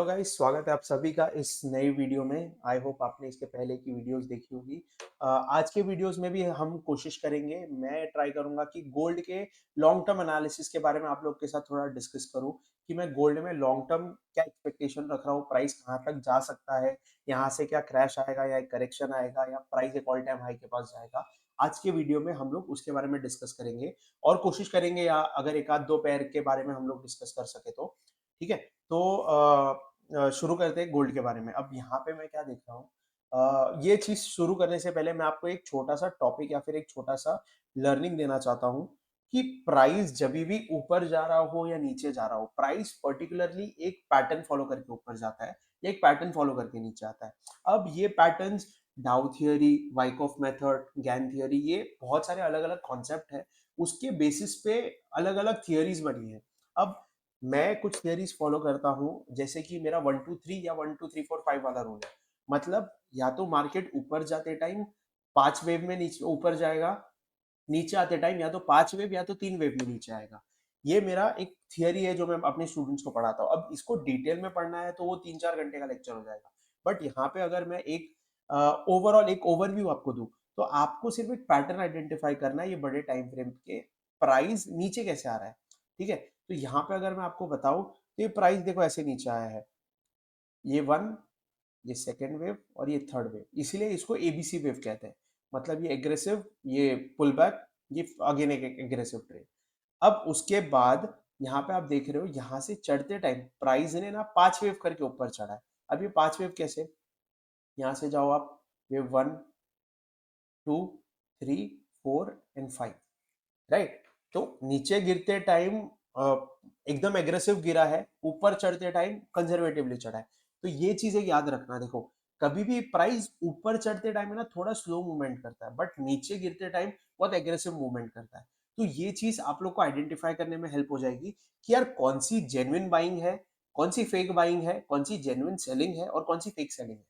Hello guys, स्वागत है आप सभी का इस नई वीडियो में। आई होप आपने इसके पहले की वीडियोस देखी होगी। आज के वीडियोस में भी हम कोशिश करेंगे, मैं ट्राई करूंगा कि गोल्ड के लॉन्ग टर्म एनालिसिस के बारे में आप लोग के साथ थोड़ा डिस्कस करूं कि मैं गोल्ड में लॉन्ग टर्म क्या एक्सपेक्टेशन रख रहा हूँ, प्राइस कहाँ तक जा सकता है, यहाँ से क्या क्रैश आएगा या एक करेक्शन आएगा या प्राइस एक ऑल टाइम हाई के पास जाएगा। आज के वीडियो में हम लोग उसके बारे में डिस्कस करेंगे और कोशिश करेंगे या अगर एक आध दो पैर के बारे में हम लोग डिस्कस कर सके तो ठीक है। तो शुरू करते हैं गोल्ड के बारे में। अब यहाँ पे मैं क्या देख रहा हूँ, ये चीज शुरू करने से पहले मैं आपको एक छोटा सा टॉपिक या फिर एक छोटा सा लर्निंग देना चाहता हूँ कि प्राइस जब भी ऊपर जा रहा हो या नीचे जा रहा हो, प्राइस पर्टिकुलरली एक पैटर्न फॉलो करके ऊपर जाता है या एक पैटर्न फॉलो करके नीचे आता है। अब ये patterns Dow theory, Wyckoff method, Gann theory, ये बहुत सारे अलग अलग कॉन्सेप्ट है, उसके बेसिस पे अलग अलग थियोरीज बनी है। अब मैं कुछ थियरीज फॉलो करता हूँ, जैसे कि मेरा 1 2 3 या 1 2 3 4 5 वाला रूल है। मतलब या तो मार्केट ऊपर जाते टाइम 5 वेव में नीचे ऊपर जाएगा, नीचे आते टाइम या तो 5 वेव या तो 3 वेव में नीचे आएगा। ये मेरा एक थियरी है जो मैं अपने स्टूडेंट्स को पढ़ाता हूँ। अब इसको डिटेल में पढ़ना है तो वो 3 4 घंटे का लेक्चर हो जाएगा। बट यहाँ पे अगर मैं एक ओवरऑल एक ओवरव्यू आपको दूं, तो आपको सिर्फ एक पैटर्न आइडेंटिफाई करना है, ये बड़े टाइम फ्रेम के प्राइस नीचे कैसे आ रहा है। ठीक है, तो यहाँ पे अगर मैं आपको बताऊं तो ये प्राइस देखो ऐसे नीचे आया है, ये वन, ये सेकेंड वेव और ये थर्ड वेव, इसीलिए इसको एबीसी वेव कहते हैं। मतलब ये एग्रेसिव, ये पुल बैक, ये अगेन एक एग्रेसिव ट्रेड। अब उसके बाद यहाँ पे आप देख रहे हो, यहाँ से चढ़ते टाइम प्राइस ने ना 5 वेव करके ऊपर चढ़ा है। अब ये 5 वेव कैसे, यहाँ से जाओ आप, वेव 1 2 3 4 एंड 5, राइट। तो नीचे गिरते टाइम एकदम एग्रेसिव गिरा है, ऊपर चढ़ते टाइम कंजर्वेटिवली चढ़ा है। तो ये चीजें याद रखना। देखो, कभी भी प्राइस ऊपर चढ़ते टाइम है ना थोड़ा स्लो मूवमेंट करता है, बट नीचे गिरते टाइम बहुत एग्रेसिव मूवमेंट करता है। तो ये चीज आप लोग को आइडेंटिफाई करने में हेल्प हो जाएगी कि यार कौन सी जेन्युइन बाइंग है, कौन सी फेक बाइंग है, कौन सी जेन्युइन सेलिंग है और कौन सी फेक सेलिंग है।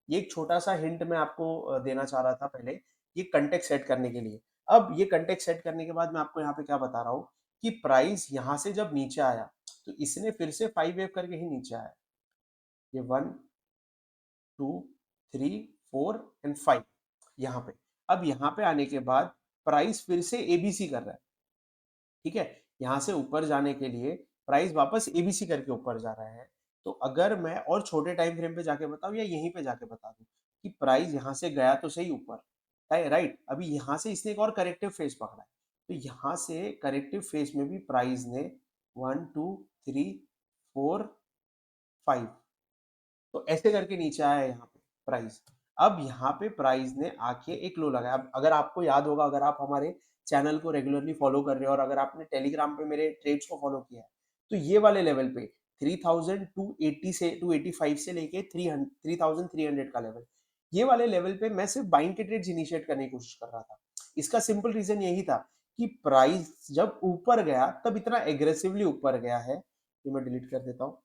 ये एक छोटा सा हिंट मैं आपको देना चाह रहा था पहले, ये कंटेक्स्ट सेट करने के लिए। अब ये कंटेक्स्ट सेट करने के बाद मैं आपको यहाँ पे क्या बता रहा हूँ कि प्राइस यहाँ से जब नीचे आया तो इसने फिर से 5 वेव करके ही नीचे आया। ये 1 2 3 4 एंड 5 यहाँ पे। अब यहाँ पे आने के बाद प्राइस फिर से एबीसी कर रहा है। ठीक है, यहाँ से ऊपर जाने के लिए प्राइस वापस एबीसी करके ऊपर जा रहा है। तो अगर मैं और छोटे टाइम फ्रेम पे जाके बताऊं या यहीं पे जाके बता दूं कि प्राइस यहाँ से गया तो सही ऊपर, राइट। अभी यहाँ से इसने एक और करेक्टिव फेज पकड़ा है, तो यहाँ से करेक्टिव फेज में भी प्राइस ने 1 2 3 4 5, तो ऐसे करके नीचे आया है यहाँ पे प्राइस। अब यहाँ पे प्राइस ने आके एक लो लगाया। अब अगर आपको याद होगा, अगर आप हमारे चैनल को रेगुलरली फॉलो कर रहे हो और अगर आपने टेलीग्राम पे मेरे ट्रेड्स को फॉलो किया है, तो ये वाले लेवल पे 3280 से 285 से लेके 3300 का लेवल, ये वाले लेवल पे मैं सिर्फ बाइंग के ट्रेड्स इनिशिएट करने की कोशिश कर रहा था। इसका सिंपल रीजन यही था कि प्राइस जब ऊपर गया तब इतना एग्रेसिवली ऊपर गया है। ये मैं डिलीट कर देता हूँ।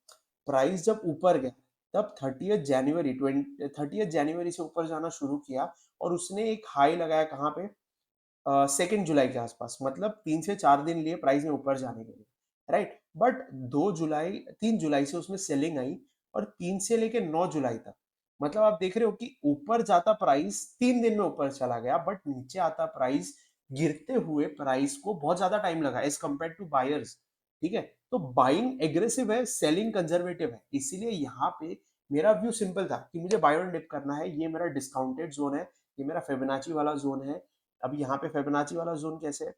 प्राइस जब ऊपर गया तब 30 जनवरी से ऊपर जाना शुरू किया और उसने एक हाई लगाया कहाँ पे, 2 जुलाई के आसपास। मतलब 3 से 4 दिन लिए प्राइस में ऊपर जाने के लिए, राइट। बट 2 जुलाई 3 जुलाई से उसमें सेलिंग आई और 3 से लेके 9 जुलाई तक, मतलब आप देख रहे हो कि ऊपर जाता प्राइस 3 दिन में ऊपर चला गया, बट नीचे आता प्राइस, गिरते हुए प्राइस को बहुत ज्यादा टाइम लगा एज कम्पेयर टू बायर्स। ठीक है, तो बाइंग एग्रेसिव है, सेलिंग कंजर्वेटिव है। इसीलिए यहाँ पे मेरा व्यू सिंपल था कि मुझे बाय ऑन डिप करना है। ये मेरा डिस्काउंटेड जोन है, ये मेरा फिबोनाची वाला जोन है। अब यहाँ पे फिबोनाची वाला जोन कैसे है,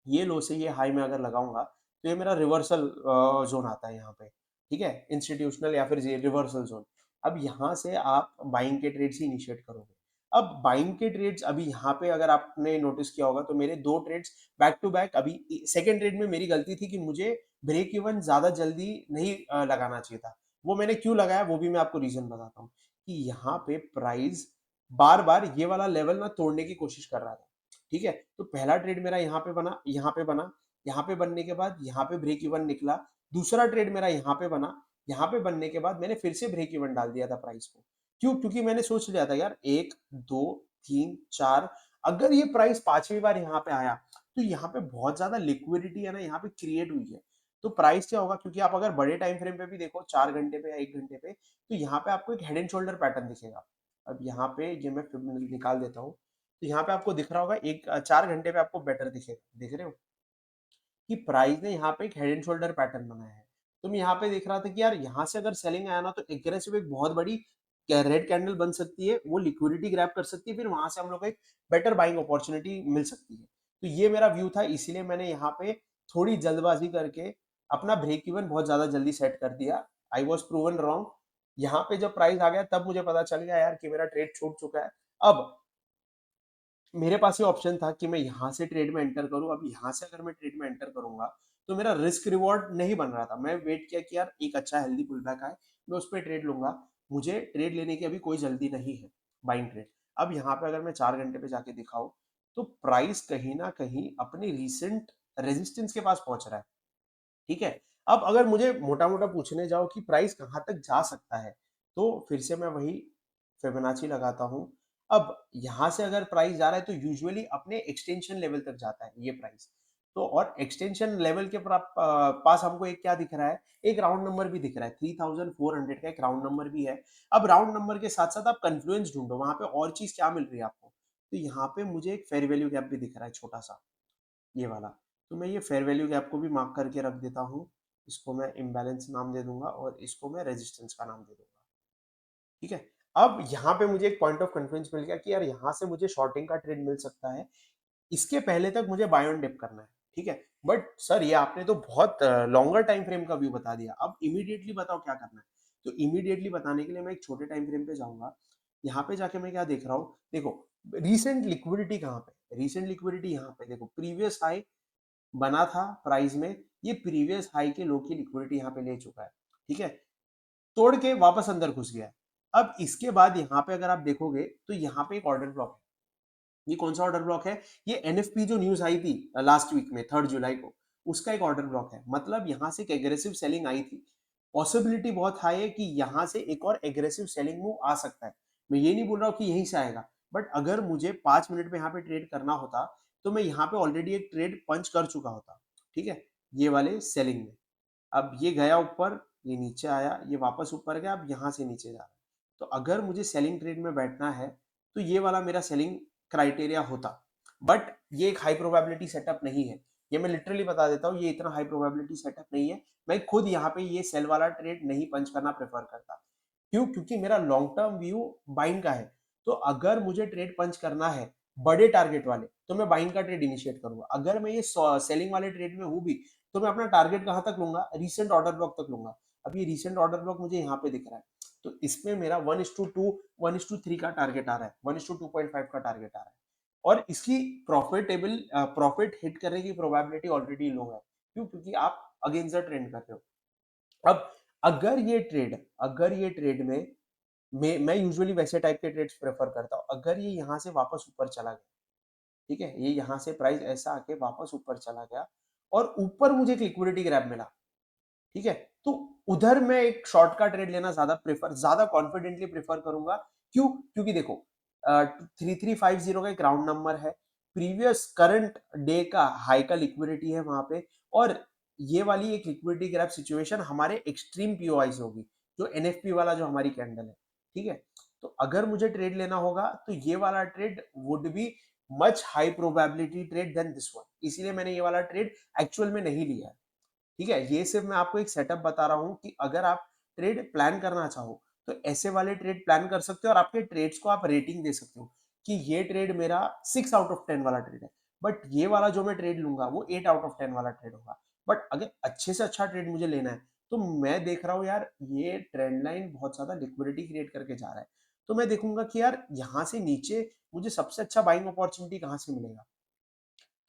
ये लो से ये हाई में अगर लगाऊंगा तो ये मेरा रिवर्सल जोन आता है यहाँ पे। ठीक है, इंस्टीट्यूशनल या फिर रिवर्सल जोन। अब यहाँ से आप बाइंग के ट्रेड्स ही इनिशिएट करोगे। अब बाइंग के ट्रेड्स अभी यहाँ पे अगर आपने नोटिस किया होगा तो मेरे दो ट्रेड्स बैक टू बैक। अभी सेकेंड ट्रेड में मेरी गलती थी कि मुझे ब्रेक इवन ज्यादा जल्दी नहीं लगाना चाहिए था। वो मैंने क्यों लगाया वो भी मैं आपको रीजन बताता हूँ कि यहाँ पे प्राइस बार बार ये वाला लेवल ना तोड़ने की कोशिश कर रहा था। ठीक है, तो पहला ट्रेड मेरा यहाँ पे बना, यहाँ पे बना, यहाँ पे बनने के बाद यहाँ पे ब्रेक इवन निकला। दूसरा ट्रेड मेरा यहाँ पे बना, यहाँ पे बनने के बाद मैंने फिर से ब्रेक इवन डाल दिया था प्राइस को। क्यों? क्योंकि मैंने सोच लिया था यार 1 2 3 4, अगर ये प्राइस 5वीं बार यहाँ पे आया तो यहाँ पे बहुत ज्यादा लिक्विडिटी है ना यहाँ पे क्रिएट हुई है। तो प्राइस क्या होगा, क्योंकि आप अगर बड़े टाइम फ्रेम पे भी देखो 4 घंटे पे या 1 घंटे पे, तो यहाँ पे आपको एक हेड एंड शोल्डर पैटर्न दिखेगा। अब यहाँ पे ये मैं निकाल देता हूँ, तो यहाँ पे आपको दिख रहा होगा 4 घंटे पे आपको बेटर दिखेगा, देख रहे हो कि प्राइस ने यहाँ पे एक हेड एंड शोल्डर पैटर्न बनाया है। तो मैं यहाँ पे देख रहा था कि यार यहाँ से अगर सेलिंग आया ना, तो एग्रेसिव एक बहुत बड़ी रेड कैंडल बन सकती है, वो लिक्विडिटी ग्रैब कर सकती है, फिर वहां से हम लोग को एक बेटर बाइंग अपॉर्चुनिटी मिल सकती है। तो ये मेरा व्यू था, इसीलिए मैंने यहाँ पे थोड़ी जल्दबाजी करके अपना ब्रेक इवन बहुत ज्यादा जल्दी सेट कर दिया। I was proven wrong. यहाँ पे जब प्राइस आ गया तब मुझे पता चल गया यार कि मेरा ट्रेड छूट चुका है। अब मेरे पास ये ऑप्शन था कि मैं यहाँ से ट्रेड में एंटर करूँ। अब यहाँ से अगर मैं ट्रेड में एंटर करूंगा तो मेरा रिस्क रिवॉर्ड नहीं बन रहा था। मैं वेट किया कि यार एक अच्छा हेल्दी पुल बैक आए, मैं उस पर ट्रेड लूंगा। मुझे ट्रेड लेने की अभी कोई जल्दी नहीं है, बाइंग ट्रेड। अब यहाँ पे अगर मैं 4 घंटे पे जाके दिखाऊं, तो प्राइस कहीं ना कहीं अपने रिसेंट रेजिस्टेंस के पास पहुंच रहा है। ठीक है। अब अगर मुझे मोटा मोटा पूछने जाओ कि प्राइस कहां तक जा सकता है, तो फिर से मैं वही फिबोनाची लगाता हूं। अब यहां से अगर प्राइस जा रहा है तो यूजुअली अपने एक्सटेंशन लेवल तक जाता है ये प्राइस। तो और एक्सटेंशन लेवल के पास हमको एक क्या दिख रहा है, एक राउंड नंबर भी दिख रहा है, 3400 का एक राउंड नंबर भी है। अब राउंड नंबर के साथ साथ आप कन्फ्लुएंस ढूंढो, वहां पे और चीज क्या मिल रही है आपको। तो यहाँ पे मुझे एक फेयर वैल्यू गैप भी दिख रहा है छोटा सा, ये वाला। तो मैं ये फेयर वैल्यू गैप को भी मार्क करके रख देता हूँ। इसको मैं इम्बैलेंस नाम दे दूंगा और इसको मैं रेजिस्टेंस का नाम दे दूंगा। ठीक है। अब यहाँ पे मुझे एक पॉइंट ऑफ कन्फ्लुएंस मिल गया कि यार यहाँ से मुझे शॉर्टिंग का ट्रेड मिल सकता है। इसके पहले तक मुझे बाय ऑन डिप करना है। ठीक है। बट सर ये आपने तो बहुत लॉन्गर टाइम फ्रेम का व्यू बता दिया, अब इमीडिएटली बताओ क्या करना है। तो इमीडिएटली बताने के लिए मैं एक छोटे टाइम फ्रेम पे जाऊंगा। यहाँ पे जाके मैं क्या देख रहा हूँ, देखो रीसेंट लिक्विडिटी कहाँ पे, रीसेंट लिक्विडिटी यहाँ पे देखो, प्रीवियस हाई बना था प्राइस में, ये प्रीवियस हाई के लो की लिक्विडिटी यहाँ पे ले चुका है। ठीक है। तोड़ के वापस अंदर घुस गया है। अब इसके बाद यहाँ पे अगर आप देखोगे तो यहाँ पे एक ऑर्डर ब्लॉक है। ये कौन सा ऑर्डर ब्लॉक है, ये एनएफपी जो न्यूज आई थी लास्ट वीक में 3 जुलाई को, उसका एक ऑर्डर ब्लॉक है। मतलब यहाँ से एक एग्रेसिव सेलिंग आई थी। पॉसिबिलिटी बहुत हाई है कि यहाँ से एक और एग्रेसिव सेलिंग मूव आ सकता है। मैं ये नहीं बोल रहा हूँ कि यहीं से आएगा, बट अगर मुझे 5 मिनट में यहाँ पे ट्रेड करना होता, तो मैं यहाँ पे ऑलरेडी एक ट्रेड पंच कर चुका होता। ठीक है। ये वाले सेलिंग में, अब ये गया ऊपर, ये नीचे आया, ये वापस ऊपर गया, अब यहाँ से नीचे जा रहा है। तो अगर मुझे सेलिंग ट्रेड में बैठना है, तो ये वाला मेरा सेलिंग क्राइटेरिया होता। बट ये एक हाई प्रोबेबिलिटी सेटअप नहीं है, ये मैं लिटरली बता देता हूँ, ये इतना हाई प्रोबेबिलिटी सेटअप नहीं है। मैं खुद यहाँ पे ये सेल वाला ट्रेड नहीं पंच करना प्रेफर करता। क्यों, क्योंकि मेरा लॉन्ग टर्म व्यू बाइंग का है। तो अगर मुझे ट्रेड पंच करना है बड़े टारगेट वाले, तो मैं बाइंग का ट्रेड इनिशिएट करूंगा। अगर मैं ये सेलिंग वाले ट्रेड में हूँ भी, तो मैं अपना टारगेट कहां तक लूंगा, रिसेंट ऑर्डर ब्लॉक तक लूंगा। अब ये रिसेंट ऑर्डर ब्लॉक मुझे यहाँ पे दिख रहा है, तो इसमें मेरा 1:2 1:3 का टारगेट आ रहा है, 1:2.5 का टारगेट आ रहा है। और इसकी प्रॉफिट हिट करने की प्रोबेबिलिटी ऑलरेडी लो है। क्यों, क्योंकि आप अगेंस्ट द ट्रेंड कर रहे हो। अब अगर ये ट्रेड में मैं यूजुअली वैसे टाइप के ट्रेड्स प्रेफर करता हूँ, अगर ये यहाँ से वापस ऊपर चला गया, ठीक है, ये यहाँ से प्राइस ऐसा आके वापस ऊपर चला गया और ऊपर मुझे एक लिक्विडिटी ग्रैब मिला, ठीक है, तो उधर मैं एक शॉर्ट का ट्रेड लेना ज्यादा कॉन्फिडेंटली प्रेफर करूंगा। क्यों, क्योंकि देखो 3350 का एक राउंड नंबर है, प्रीवियस करंट डे का हाई का लिक्विडिटी है वहां पे, और ये वाली एक लिक्विडिटी ग्रैब सिचुएशन हमारे एक्सट्रीम पीओआई से होगी, जो एनएफपी वाला जो हमारी कैंडल है। ठीक है। तो अगर मुझे ट्रेड लेना होगा तो ये वाला trade would be much high probability trade than this one, इसीलिए मैंने ये वाला ट्रेड एक्चुअल में नहीं लिया है। ठीक है। ये सिर्फ मैं आपको एक सेटअप बता रहा हूँ कि अगर आप ट्रेड प्लान करना चाहो, तो ऐसे वाले ट्रेड प्लान कर सकते हो और आपके ट्रेड्स को आप रेटिंग दे सकते हो कि ये ट्रेड मेरा 6 आउट ऑफ 10 वाला ट्रेड है, बट ये वाला जो मैं ट्रेड लूंगा वो 8 आउट ऑफ 10 वाला ट्रेड होगा। बट अगर अच्छे से अच्छा ट्रेड मुझे लेना है, तो मैं देख रहा हूँ यार ये ट्रेंड लाइन बहुत ज्यादा लिक्विडिटी क्रिएट करके जा रहा है, तो मैं देखूंगा कि यार यहाँ से नीचे मुझे सबसे अच्छा बाइंग अपॉर्चुनिटी कहाँ से मिलेगा।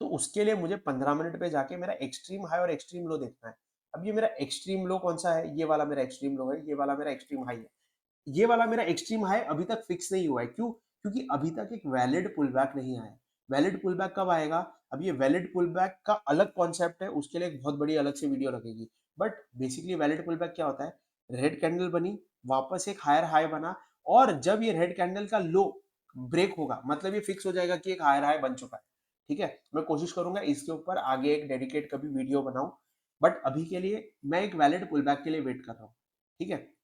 तो उसके लिए मुझे 15 मिनट पे जाके मेरा एक्सट्रीम हाई और एक्सट्रीम लो देखना है। अब ये मेरा एक्सट्रीम लो कौन सा है, ये वाला मेरा एक्सट्रीम लो है, ये वाला मेरा एक्सट्रीम हाई है। ये वाला मेरा एक्सट्रीम हाई अभी तक फिक्स नहीं हुआ है। क्यों, क्योंकि अभी तक एक वैलिड पुल बैक नहीं आया है। वैलिड पुल बैक कब आएगा, अब ये वैलिड पुल बैक का अलग कॉन्सेप्ट है, उसके लिए एक बहुत बड़ी अलग से वीडियो लगेगी। But basically valid pull back क्या होता है, रेड कैंडल बनी, वापस एक हायर हाई बना, और जब ये रेड कैंडल का लो ब्रेक होगा, मतलब ये फिक्स हो जाएगा कि एक हायर हाई बन चुका है। ठीक है। मैं कोशिश करूंगा इसके ऊपर आगे एक डेडिकेट कभी वीडियो बनाऊं। बट अभी के लिए मैं एक वैलिड पुल बैक के लिए वेट कर रहा हूँ, ठीक है?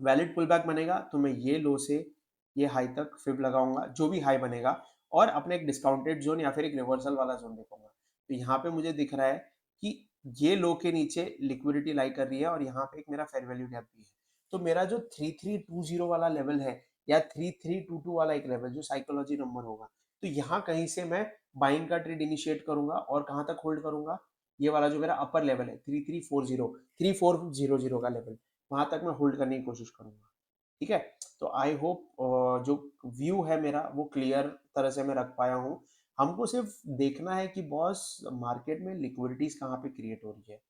वैलिड पुल बैक बनेगा तो मैं ये लो से ये हाई तक फिब लगाऊंगा, जो भी हाई बनेगा, और अपने एक डिस्काउंटेड जोन या फिर एक रिवर्सल वाला जोन देखूंगा। तो यहाँ पे मुझे दिख रहा है कि ये लो के नीचे लिक्विडिटी लाई कर रही है और यहाँ पे एक मेरा फेयर वैल्यू गैप भी है। तो मेरा जो 3320 वाला लेवल है या 3322 वाला एक लेवल जो साइकोलॉजी नंबर होगा, तो यहाँ कहीं से मैं बाइंग का ट्रेड इनिशिएट करूंगा और कहाँ तक होल्ड करूंगा, ये वाला जो मेरा अपर लेवल है 3400 का लेवल, वहां तक मैं होल्ड करने की कोशिश करूंगा। ठीक है, तो आई होप जो व्यू है मेरा वो क्लियर तरह से मैं रख पाया हूँ। हमको सिर्फ देखना है कि बॉस मार्केट में लिक्विडिटीज कहाँ पे क्रिएट हो रही है।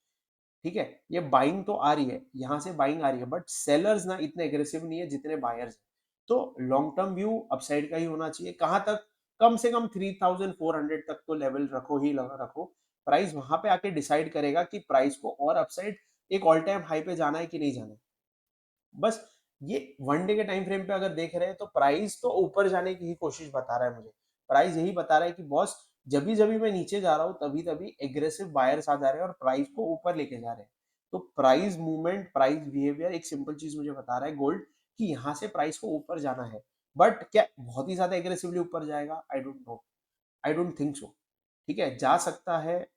ठीक है, ये बाइंग तो आ रही है, यहाँ से बाइंग आ रही है, बट सेलर्स ना इतने एग्रेसिव नहीं है जितने बायर्स हैं। तो लॉन्ग टर्म व्यू अपसाइड का ही होना चाहिए। कहाँ तक? कम से कम 3400 तक तो लेवल रखो ही रखो। प्राइस वहां पे आके डिसाइड करेगा कि प्राइस को और अपसाइड एक ऑल टाइम हाई पे जाना है कि नहीं जाना है। बस ये वन डे के टाइम फ्रेम पे अगर देख रहे हैं तो प्राइस तो ऊपर जाने की ही कोशिश बता रहा है मुझे। प्राइस यही बता रहा है कि बॉस जब भी मैं नीचे जा रहा हूँ तभी तभी एग्रेसिव बायर्स आ जा रहे हैं और प्राइस को ऊपर लेके जा रहे हैं। तो प्राइस मूवमेंट, प्राइस बिहेवियर एक सिंपल चीज मुझे बता रहा है गोल्ड, कि यहाँ से प्राइस को ऊपर जाना है। बट क्या बहुत ही ज्यादा एग्रेसिवली ऊपर जाएगा? I don't know, I don't think so. ठीक है, जा सकता है,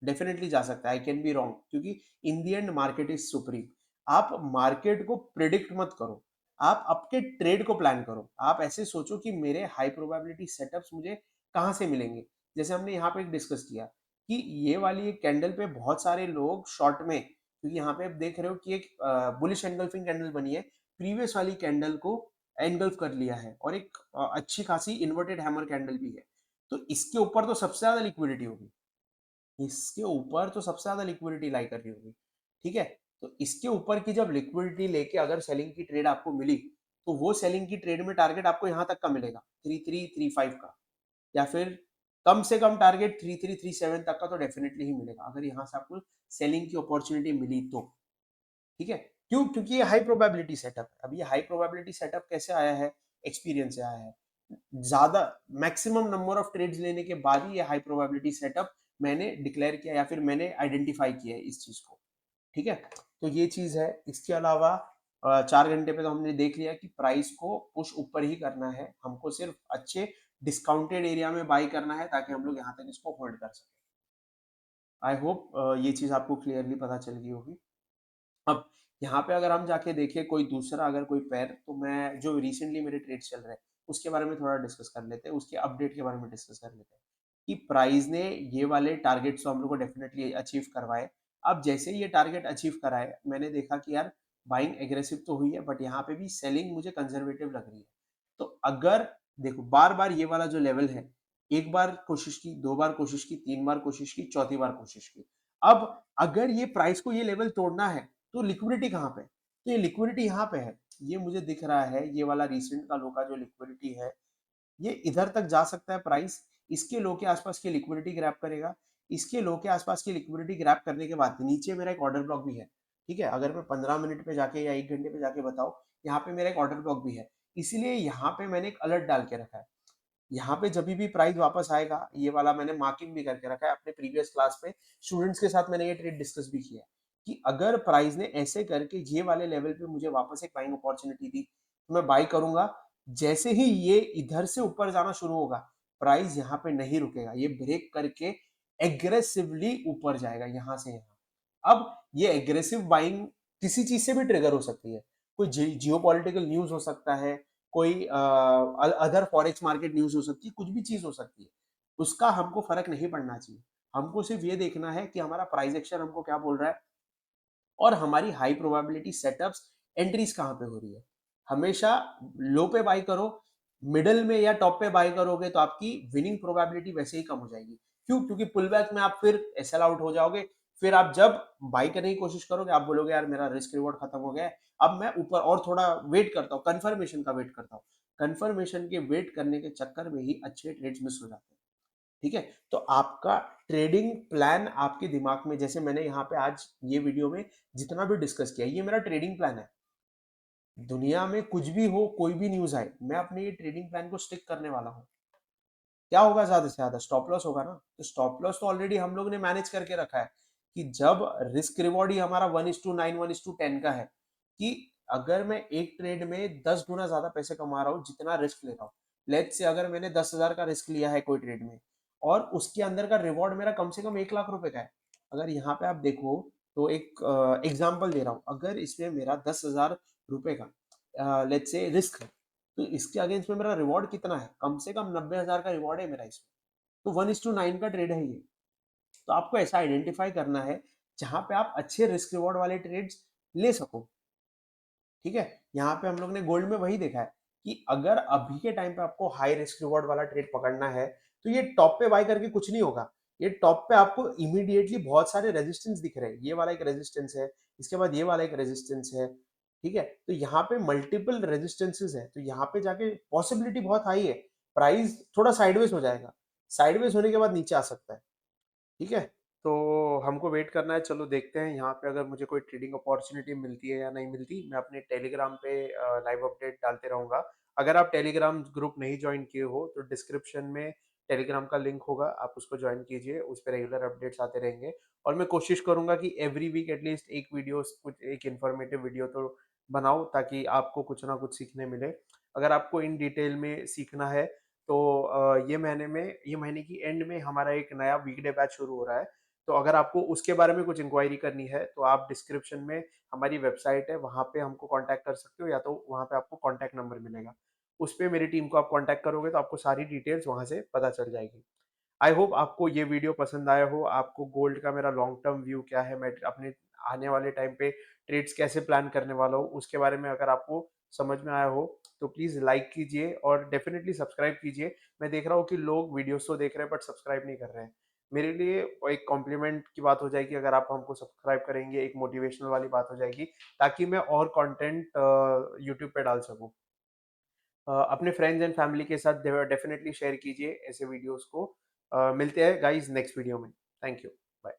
डेफिनेटली जा सकता है, आई कैन बी रॉन्ग, क्योंकि इन दी एंड मार्केट इज सुप्रीम। आप मार्केट को प्रिडिक्ट मत करो, आप आपके ट्रेड को प्लान करो। आप ऐसे सोचो कि मेरे हाई प्रोबेबिलिटी सेटअप्स मुझे कहाँ से मिलेंगे। जैसे हमने यहाँ पे डिस्कस किया कि ये वाली एक कैंडल पे बहुत सारे लोग शॉर्ट में, क्योंकि यहाँ पे आप देख रहे हो कि एक बुलिश एंगल्फिंग कैंडल बनी है, प्रीवियस वाली कैंडल को एंगल्फ कर लिया है, और एक अच्छी खासी इन्वर्टेड हैमर कैंडल भी है। तो इसके ऊपर तो सबसे ज्यादा लिक्विडिटी होगी, इसके ऊपर तो सबसे ज्यादा लिक्विडिटी लाई कर रही होगी। ठीक है, तो इसके ऊपर की जब लिक्विडिटी लेके अगर सेलिंग की ट्रेड आपको मिली, तो वो सेलिंग की ट्रेड में टारगेट आपको यहां तक का मिलेगा 3335 का, या फिर कम से कम टारगेट 3337 तक का तो डेफिनेटली ही मिलेगा अगर यहां से आपको सेलिंग की अपॉर्चुनिटी मिली तो। ठीक है, क्यों? क्योंकि ये हाई प्रोबेबिलिटी सेटअप है। अब ये हाई प्रोबेबिलिटी सेटअप कैसे आया है? एक्सपीरियंस से आया है। ज्यादा मैक्सिमम नंबर ऑफ ट्रेड्स लेने के बाद ही ये हाई प्रोबेबिलिटी सेटअप मैंने डिक्लेयर किया या फिर मैंने आइडेंटिफाई किया है इस चीज को। ठीक है, तो ये चीज है। इसके अलावा 4 घंटे पे तो हमने देख लिया कि प्राइस को पुश ऊपर ही करना है, हमको सिर्फ अच्छे डिस्काउंटेड एरिया में बाई करना है ताकि हम लोग यहाँ तक इसको होल्ड कर सकें। आई होप ये चीज आपको क्लियरली पता चल गई होगी। अब यहाँ पे अगर हम जाके देखें कोई दूसरा अगर कोई पेयर, तो मैं जो रिसेंटली मेरे ट्रेड्स चल रहे हैं उसके बारे में थोड़ा डिस्कस कर लेते हैं, उसके अपडेट के बारे में डिस्कस कर लेते हैं कि प्राइस ने ये वाले टारगेट्स तो हम लोग को डेफिनेटली अचीव करवाए। अब जैसे ही ये टारगेट अचीव कराए, मैंने देखा कि यार बाइंग एग्रेसिव तो हुई है, बट यहाँ पे भी सेलिंग मुझे कंजर्वेटिव लग रही है। तो अगर देखो बार बार ये वाला जो लेवल है, एक बार कोशिश की, दो बार कोशिश की, तीन बार कोशिश की, चौथी बार कोशिश की, अब अगर ये प्राइस को ये लेवल तोड़ना है तो लिक्विडिटी कहाँ पे? तो ये लिक्विडिटी यहाँ पे है। ये मुझे दिख रहा है, ये वाला रिसेंट का लो का जो लिक्विडिटी है, ये इधर तक जा सकता है प्राइस। इसके लो के आसपास की लिक्विडिटी ग्रैब करेगा। इसके लो के आसपास की लिक्विडिटी ग्रैब करने के बाद नीचे मेरा एक ऑर्डर ब्लॉक भी है। ठीक है, अगर मैं 15 मिनट पे जाके या 1 घंटे पे जाके बताऊं, यहाँ पे मेरा एक ऑर्डर ब्लॉक भी है। इसीलिए यहाँ पे मैंने एक अलर्ट डाल के रखा है। यहाँ पे जब भी प्राइस वापस आएगा, ये वाला मैंने मार्किंग भी करके रखा है अपने प्रीवियस क्लास पे, स्टूडेंट्स के साथ मैंने ये ट्रेड डिस्कस भी किया है कि अगर प्राइस ने ऐसे करके ये वाले लेवल पे मुझे वापस एक बाइंग अपॉर्चुनिटी दी तो मैं बाई करूंगा। जैसे ही ये इधर से ऊपर जाना शुरू होगा, प्राइस यहाँ पे नहीं रुकेगा, ये ब्रेक करके एग्रेसिवली ऊपर जाएगा यहाँ से यहाँ। अब ये एग्रेसिव बाइंग किसी चीज से भी ट्रिगर हो सकती है। कोई जियो पॉलिटिकल न्यूज हो सकता है, कोई अदर फॉरेक्स मार्केट न्यूज हो सकती है, कुछ भी चीज हो सकती है। उसका हमको फर्क नहीं पड़ना चाहिए। हमको सिर्फ ये देखना है कि हमारा प्राइस एक्शन हमको क्या बोल रहा है और हमारी हाई प्रोबेबिलिटी सेटअप्स एंट्रीज कहाँ पे हो रही है। हमेशा लो पे बाई करो, मिडल में या टॉप पे बाई करोगे तो आपकी विनिंग प्रोबेबिलिटी वैसे ही कम हो जाएगी। क्यों? क्योंकि पुल बैक में आप फिर एसएल आउट हो जाओगे। फिर आप जब बाई करने की कोशिश करोगे, आप बोलोगे यार मेरा रिस्क रिवॉर्ड खत्म हो गया है, अब मैं ऊपर और थोड़ा वेट करता हूँ, कंफर्मेशन का वेट करता हूँ। कंफर्मेशन के वेट करने के चक्कर में ही अच्छे ट्रेड्स मिस हो जाते हैं। ठीक है, तो आपका ट्रेडिंग प्लान आपके दिमाग में, जैसे मैंने यहाँ पे आज ये वीडियो में जितना भी डिस्कस किया, ये मेरा ट्रेडिंग प्लान है। दुनिया में कुछ भी हो, कोई भी न्यूज आए, मैं अपने ये ट्रेडिंग प्लान को स्टिक करने वाला हूँ। क्या होगा? ज्यादा से ज्यादा स्टॉप लॉस होगा ना, तो स्टॉप लॉस तो ऑलरेडी हम लोग ने मैनेज करके रखा है कि जब रिस्क रिवॉर्ड ही हमारा 1:9 1:10 का है, कि अगर मैं एक ट्रेड में 10 गुना ज़्यादा पैसे कमा रहा हूँ जितना रिस्क ले रहा हूँ। लेट्स से अगर मैंने 10,000 का रिस्क लिया है कोई ट्रेड में और उसके अंदर का रिवॉर्ड मेरा कम से कम 1 लाख रुपए का है। अगर यहाँ पे आप देखो तो एक एग्ज़ाम्पल दे रहा हूँ, अगर इसमें मेरा 10,000 रुपए का लेट्स से रिस्क है, तो इसके अगेंस्ट में मेरा रिवॉर्ड कितना है? कम से कम 90,000 का रिवॉर्ड है मेरा इसमें। तो 1:9 का ट्रेड है ये। तो आपको ऐसा आइडेंटिफाई करना है जहाँ पे आप अच्छे रिस्क रिवॉर्ड वाले ट्रेड्स ले सको, ठीक है? यहाँ पे हम लोग ने गोल्ड में वही देखा है कि अगर अभी के टाइम पे आपको हाई रिस्क रिवॉर्ड वाला ट्रेड पकड़ना है, तो ये टॉप पे बाय करके कुछ नहीं होगा। ये टॉप पे आपको इमीडिएटली बहुत सारे रेजिस्टेंस दिख रहे हैं। ये वाला एक रेजिस्टेंस है, इसके बाद ये वाला एक रेजिस्टेंस है, ठीक है? तो यहाँ पे मल्टीपल रेजिस्टेंसेस है, तो यहाँ पे जाके पॉसिबिलिटी बहुत हाई है, प्राइस थोड़ा साइडवेज हो जाएगा। साइडवेज होने के बाद नीचे आ सकता है। ठीक है? तो हमको वेट करना है, चलो देखते हैं यहाँ पे अगर मुझे कोई ट्रेडिंग अपॉर्च्युनिटी मिलती है या नहीं मिलती। मैं अपने टेलीग्राम पे लाइव अपडेट डालते रहूँगा। अगर आप टेलीग्राम ग्रुप नहीं जॉइन किए हो तो डिस्क्रिप्शन में टेलीग्राम का लिंक होगा, आप उसको जॉइन कीजिए, उस पे रेगुलर अपडेट्स आते रहेंगे और मैं कोशिश करूँगा कि एवरी वीक एटलीस्ट एक वीडियोस कुछ एक इन्फॉर्मेटिव वीडियो तो बनाऊँ ताकि आपको कुछ ना कुछ सीखने मिले। अगर आपको इन डिटेल में सीखना है तो ये महीने की एंड में हमारा एक नया वीकडे बैच शुरू हो रहा है। तो अगर आपको उसके बारे में कुछ इंक्वायरी करनी है तो आप डिस्क्रिप्शन में हमारी वेबसाइट है, वहाँ पे हमको कॉन्टैक्ट कर सकते हो या तो वहाँ पे आपको कॉन्टैक्ट नंबर मिलेगा। उस पे मेरी टीम को आप कॉन्टैक्ट करोगे तो आपको सारी डिटेल्स वहाँ से पता चल जाएगी। आई होप आपको ये वीडियो पसंद आया हो, आपको गोल्ड का मेरा लॉन्ग टर्म व्यू क्या है, मैं अपने आने वाले टाइम पे ट्रेड्स कैसे प्लान करने वाला हूँ, उसके बारे में अगर आपको समझ में आया हो, तो प्लीज़ लाइक कीजिए और डेफ़िनिटली सब्सक्राइब कीजिए। मैं देख रहा हूँ कि लोग वीडियोज़ तो देख रहे हैं बट सब्सक्राइब नहीं कर रहे हैं। मेरे लिए एक कॉम्प्लीमेंट की बात हो जाएगी अगर आप हमको सब्सक्राइब करेंगे, एक मोटिवेशनल वाली बात हो जाएगी, ताकि मैं और कंटेंट यूट्यूब पे डाल सकूँ। अपने फ्रेंड्स एंड फैमिली के साथ डेफिनेटली शेयर कीजिए ऐसे वीडियोस को। मिलते हैं गाइस नेक्स्ट वीडियो में। Thank you. बाय।